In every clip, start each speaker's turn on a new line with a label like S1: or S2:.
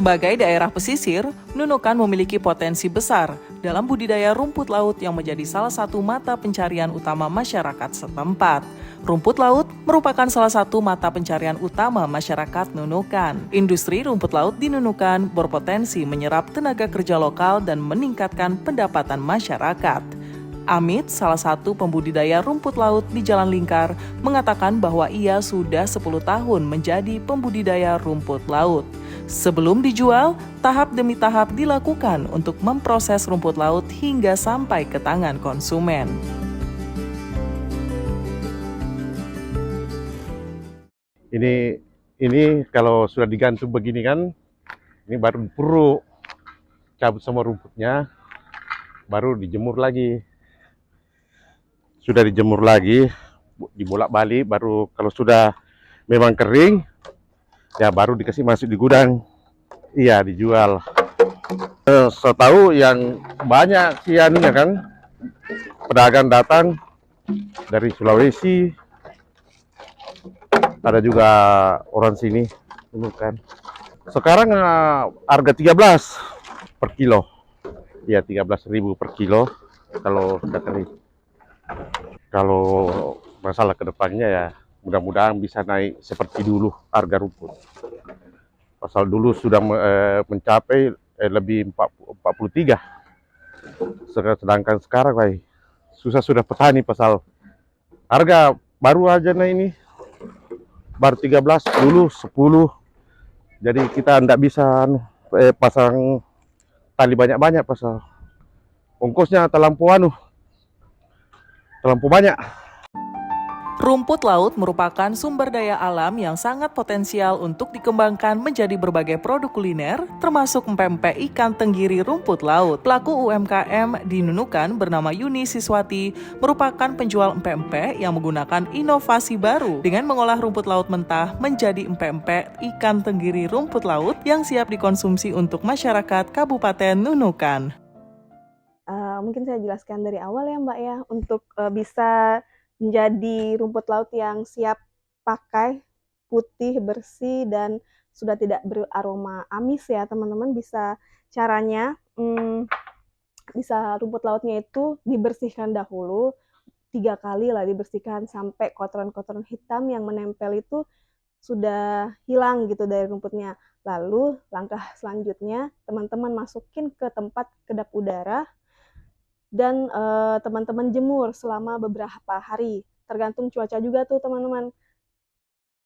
S1: Sebagai daerah pesisir, Nunukan memiliki potensi besar dalam budidaya rumput laut yang menjadi salah satu mata pencarian utama masyarakat setempat. Rumput laut merupakan salah satu mata pencarian utama masyarakat Nunukan. Industri rumput laut di Nunukan berpotensi menyerap tenaga kerja lokal dan meningkatkan pendapatan masyarakat. Amit, salah satu pembudidaya rumput laut di Jalan Lingkar, mengatakan bahwa ia sudah 10 tahun menjadi pembudidaya rumput laut. Sebelum dijual, tahap demi tahap dilakukan untuk memproses rumput laut hingga sampai ke tangan konsumen.
S2: Ini kalau sudah digantung begini kan, ini baru dipuruk, cabut semua rumputnya, baru dijemur lagi. Sudah dijemur lagi, dibolak-balik, baru kalau sudah memang kering, ya baru dikasih masuk di gudang. Iya, dijual. Setahu yang banyak sih anunya kan, pedagang datang dari Sulawesi, ada juga orang sini, kan. Sekarang harga 13 per kilo. Ya, 13.000 per kilo kalau sudah kering. Kalau masalah kedepannya ya mudah-mudahan bisa naik seperti dulu harga rumput. Pasal dulu sudah mencapai lebih 43. Sedangkan sekarang susah sudah petani pasal harga baru aja ini baru 13, dulu 10. Jadi kita tidak bisa pasang tali banyak-banyak pasal ongkosnya terlampau banyak.
S1: Rumput laut merupakan sumber daya alam yang sangat potensial untuk dikembangkan menjadi berbagai produk kuliner, termasuk empek-empek ikan tenggiri rumput laut. Pelaku UMKM di Nunukan bernama Yuni Siswati merupakan penjual empek-empek yang menggunakan inovasi baru dengan mengolah rumput laut mentah menjadi empek-empek ikan tenggiri rumput laut yang siap dikonsumsi untuk masyarakat Kabupaten Nunukan.
S3: Mungkin saya jelaskan dari awal ya Mbak ya, untuk bisa menjadi rumput laut yang siap pakai, putih, bersih, dan sudah tidak beraroma amis ya teman-teman. Bisa caranya, bisa rumput lautnya itu dibersihkan dahulu, 3 kali lah dibersihkan sampai kotoran-kotoran hitam yang menempel itu sudah hilang gitu dari rumputnya. Lalu langkah selanjutnya teman-teman masukin ke tempat kedap udara, dan teman-teman jemur selama beberapa hari. Tergantung cuaca juga tuh teman-teman.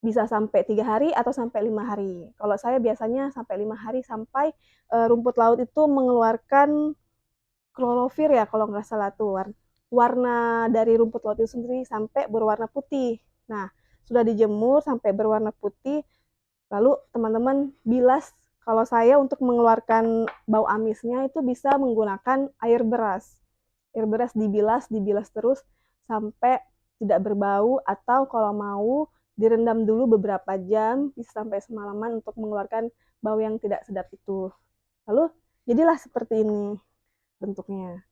S3: Bisa sampai 3 hari atau sampai 5 hari. Kalau saya biasanya sampai 5 hari sampai rumput laut itu mengeluarkan klorofil ya kalau nggak salah tuh. Warna dari rumput laut itu sendiri sampai berwarna putih. Nah, sudah dijemur sampai berwarna putih, lalu teman-teman bilas. Kalau saya untuk mengeluarkan bau amisnya itu bisa menggunakan air beras. Air beras dibilas terus sampai tidak berbau, atau kalau mau direndam dulu beberapa jam, bisa sampai semalaman untuk mengeluarkan bau yang tidak sedap itu. Lalu jadilah seperti ini bentuknya.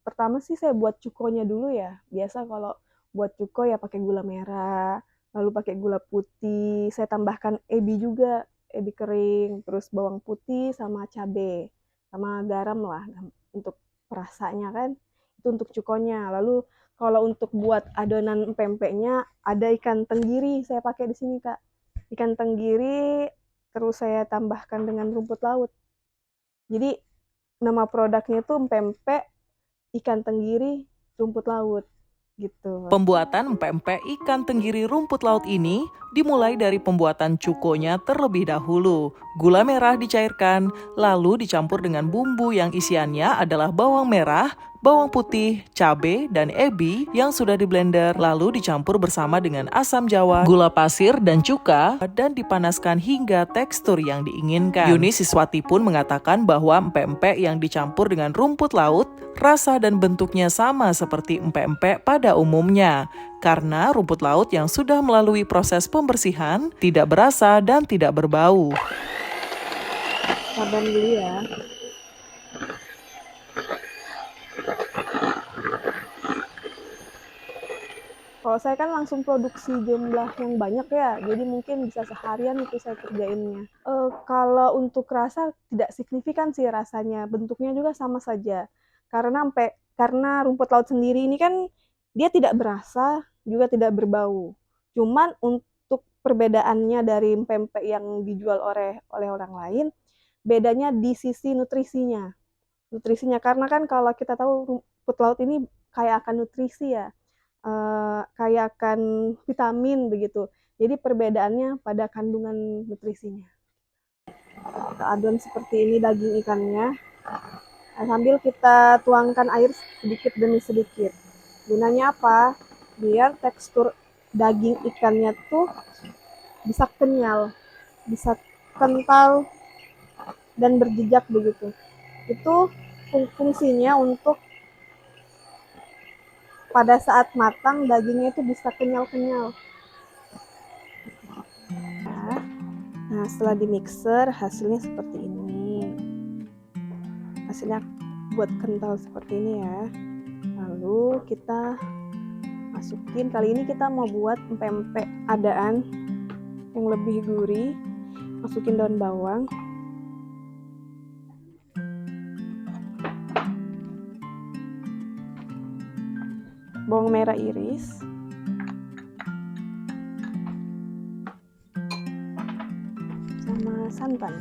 S3: Pertama sih saya buat cukonya dulu ya. Biasa kalau buat cuko ya pakai gula merah, lalu pakai gula putih, saya tambahkan ebi juga, ebi kering, terus bawang putih sama cabai, sama garam lah untuk rasanya kan. Itu untuk cukonya. Lalu kalau untuk buat adonan pempeknya ada ikan tenggiri saya pakai di sini Kak. Ikan tenggiri terus saya tambahkan dengan rumput laut. Jadi nama produknya itu pempek ikan tenggiri rumput laut gitu.
S1: Pembuatan empek-empek ikan tenggiri rumput laut ini dimulai dari pembuatan cukonya terlebih dahulu. Gula merah dicairkan, lalu dicampur dengan bumbu yang isiannya adalah bawang merah, bawang putih, cabai, dan ebi yang sudah diblender, lalu dicampur bersama dengan asam jawa, gula pasir, dan cuka, dan dipanaskan hingga tekstur yang diinginkan. Yuni Siswati pun mengatakan bahwa empek-empek yang dicampur dengan rumput laut, rasa dan bentuknya sama seperti empek-empek pada umumnya, karena rumput laut yang sudah melalui proses pembersihan tidak berasa dan tidak berbau.
S3: Sabar dulu ya. Kalau saya kan langsung produksi jumlah yang banyak ya, jadi mungkin bisa seharian itu saya kerjainnya. Kalau untuk rasa tidak signifikan sih rasanya, bentuknya juga sama saja. Karena rumput laut sendiri ini kan dia tidak berasa, juga tidak berbau. Cuman untuk perbedaannya dari pempek yang dijual oleh orang lain, bedanya di sisi nutrisinya. Nutrisinya karena kan kalau kita tahu rumput laut ini kaya akan nutrisi ya, kaya akan vitamin begitu. Jadi perbedaannya pada kandungan nutrisinya. Kita adon seperti ini daging ikannya. Nah, sambil kita tuangkan air sedikit demi sedikit. Gunanya apa? Biar tekstur daging ikannya tuh bisa kenyal, bisa kental dan berjejak begitu. Itu fungsinya untuk pada saat matang dagingnya itu bisa kenyal-kenyal. Nah, setelah di mixer hasilnya seperti ini. Hasilnya buat kental seperti ini ya. Lalu kita masukin, kali ini kita mau buat pempek adaan yang lebih gurih. Masukin daun bawang. Bawang merah iris. Sama santan.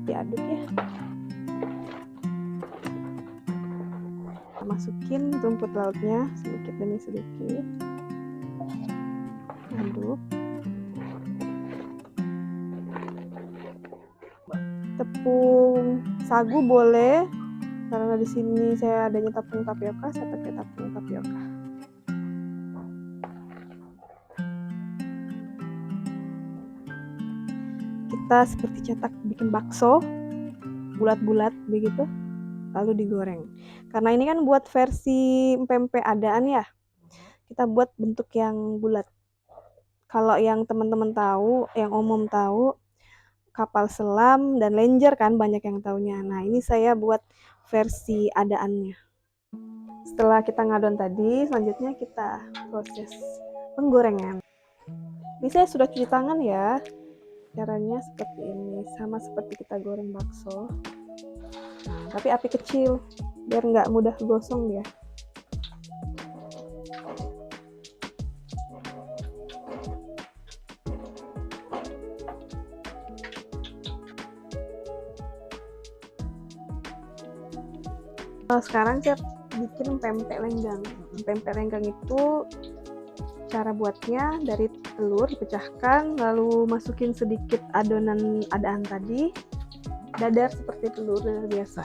S3: Diaduk ya. Kita masukin rumput lautnya sedikit demi sedikit. Aduk. Tepung sagu boleh, karena di sini saya adanya tepung tapioka, saya pakai tepung tapioka. Kita seperti cetak bikin bakso, bulat-bulat begitu, lalu digoreng. Karena ini kan buat versi pempek adaan ya, kita buat bentuk yang bulat. Kalau yang teman-teman tahu, yang umum tahu, kapal selam dan lenjer kan banyak yang taunya. Nah, ini saya buat versi adaannya. Setelah kita ngadon tadi, selanjutnya kita proses penggorengan. Ini saya sudah cuci tangan ya. Caranya seperti ini, sama seperti kita goreng bakso. Nah, tapi api kecil, biar nggak mudah gosong dia. Sekarang saya bikin pempek lenggang. Pempek lenggang itu cara buatnya dari telur dipecahkan, lalu masukin sedikit adonan adaan tadi, dadar seperti telur biasa,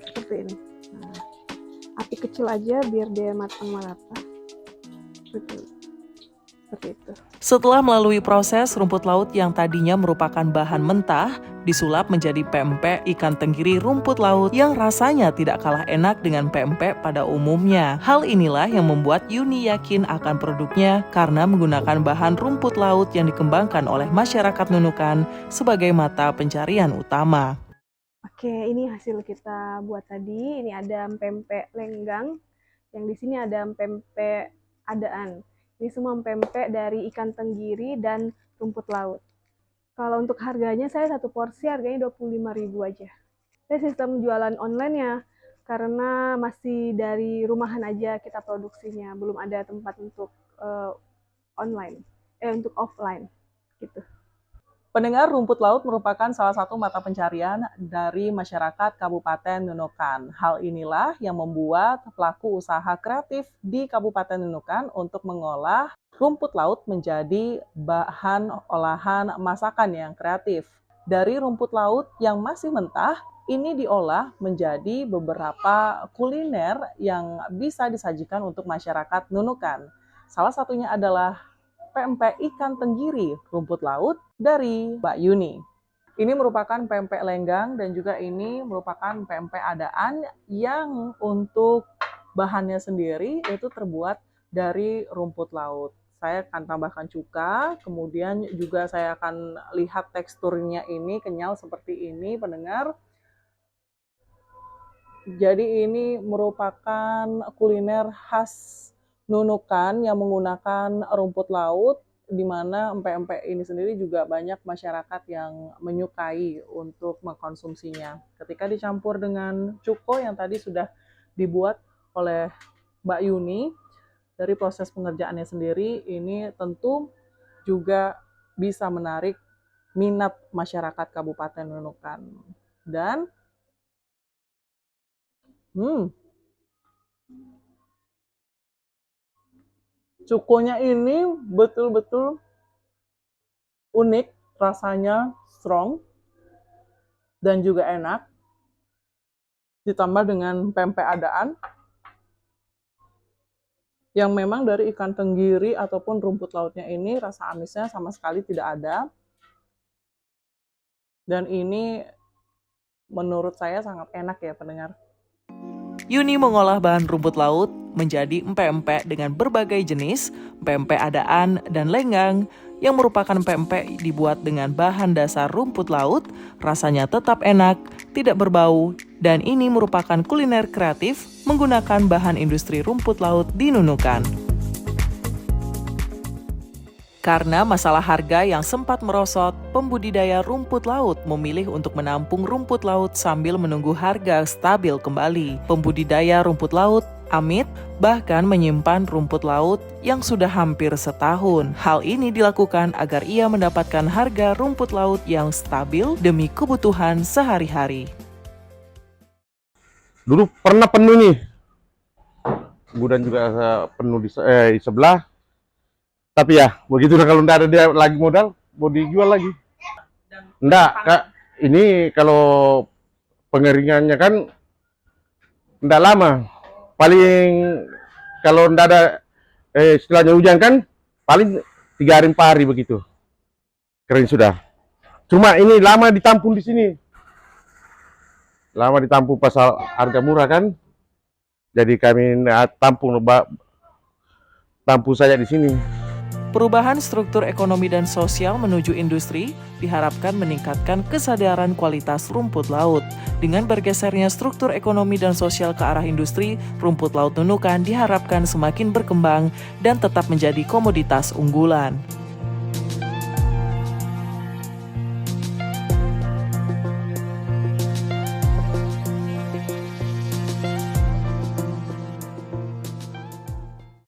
S3: seperti ini. Nah, api kecil aja biar dia matang merata. Seperti itu.
S1: Setelah melalui proses, rumput laut yang tadinya merupakan bahan mentah disulap menjadi pempek ikan tenggiri rumput laut yang rasanya tidak kalah enak dengan pempek pada umumnya. Hal inilah yang membuat Yuni yakin akan produknya karena menggunakan bahan rumput laut yang dikembangkan oleh masyarakat Nunukan sebagai mata pencarian utama.
S3: Oke, ini hasil kita buat tadi. Ini ada pempek lenggang, yang di sini ada pempek adaan. Ini semua pempek dari ikan tenggiri dan rumput laut. Kalau untuk harganya, saya satu porsi harganya 25.000 aja. Saya sistem jualan online ya, karena masih dari rumahan aja kita produksinya, belum ada tempat untuk untuk offline gitu.
S1: Pendengar, rumput laut merupakan salah satu mata pencarian dari masyarakat Kabupaten Nunukan. Hal inilah yang membuat pelaku usaha kreatif di Kabupaten Nunukan untuk mengolah rumput laut menjadi bahan olahan masakan yang kreatif. Dari rumput laut yang masih mentah, ini diolah menjadi beberapa kuliner yang bisa disajikan untuk masyarakat Nunukan. Salah satunya adalah pempek ikan tenggiri rumput laut dari Mbak Yuni. Ini merupakan pempek lenggang dan juga ini merupakan pempek adaan yang untuk bahannya sendiri itu terbuat dari rumput laut. saya akan tambahkan cuka, kemudian juga saya akan lihat teksturnya ini kenyal seperti ini, pendengar. Jadi ini merupakan kuliner khas Nunukan yang menggunakan rumput laut, di mana empek-empek ini sendiri juga banyak masyarakat yang menyukai untuk mengkonsumsinya. Ketika dicampur dengan cuko yang tadi sudah dibuat oleh Mbak Yuni, dari proses pengerjaannya sendiri ini tentu juga bisa menarik minat masyarakat Kabupaten Nunukan. Dan cukonya ini betul-betul unik, rasanya strong dan juga enak. Ditambah dengan pempek adaan yang memang dari ikan tenggiri ataupun rumput lautnya ini rasa amisnya sama sekali tidak ada. Dan ini menurut saya sangat enak ya pendengar. Yuni mengolah bahan rumput laut menjadi empek-empek dengan berbagai jenis, empek-empek adaan dan lenggang, yang merupakan empek-empek dibuat dengan bahan dasar rumput laut, rasanya tetap enak, tidak berbau, dan ini merupakan kuliner kreatif menggunakan bahan industri rumput laut di Nunukan. Karena masalah harga yang sempat merosot, pembudidaya rumput laut memilih untuk menampung rumput laut sambil menunggu harga stabil kembali. Pembudidaya rumput laut, Amit, bahkan menyimpan rumput laut yang sudah hampir setahun. Hal ini dilakukan agar ia mendapatkan harga rumput laut yang stabil demi kebutuhan sehari-hari.
S2: Dulu pernah penuh nih, gudang juga penuh di sebelah. Tapi ya, begitulah kalau nggak ada dia lagi modal, mau dijual lagi. Enggak, Kak. Ini kalau pengeringannya kan enggak lama. Paling kalau enggak ada istilahnya hujan kan, paling 3 hari 4 hari begitu. Kering sudah. Cuma ini lama ditampung di sini. Lama ditampung pasal harga murah kan. Jadi kami tampung saja di sini.
S1: Perubahan struktur ekonomi dan sosial menuju industri diharapkan meningkatkan kesadaran kualitas rumput laut. Dengan bergesernya struktur ekonomi dan sosial ke arah industri, rumput laut Nunukan diharapkan semakin berkembang dan tetap menjadi komoditas unggulan.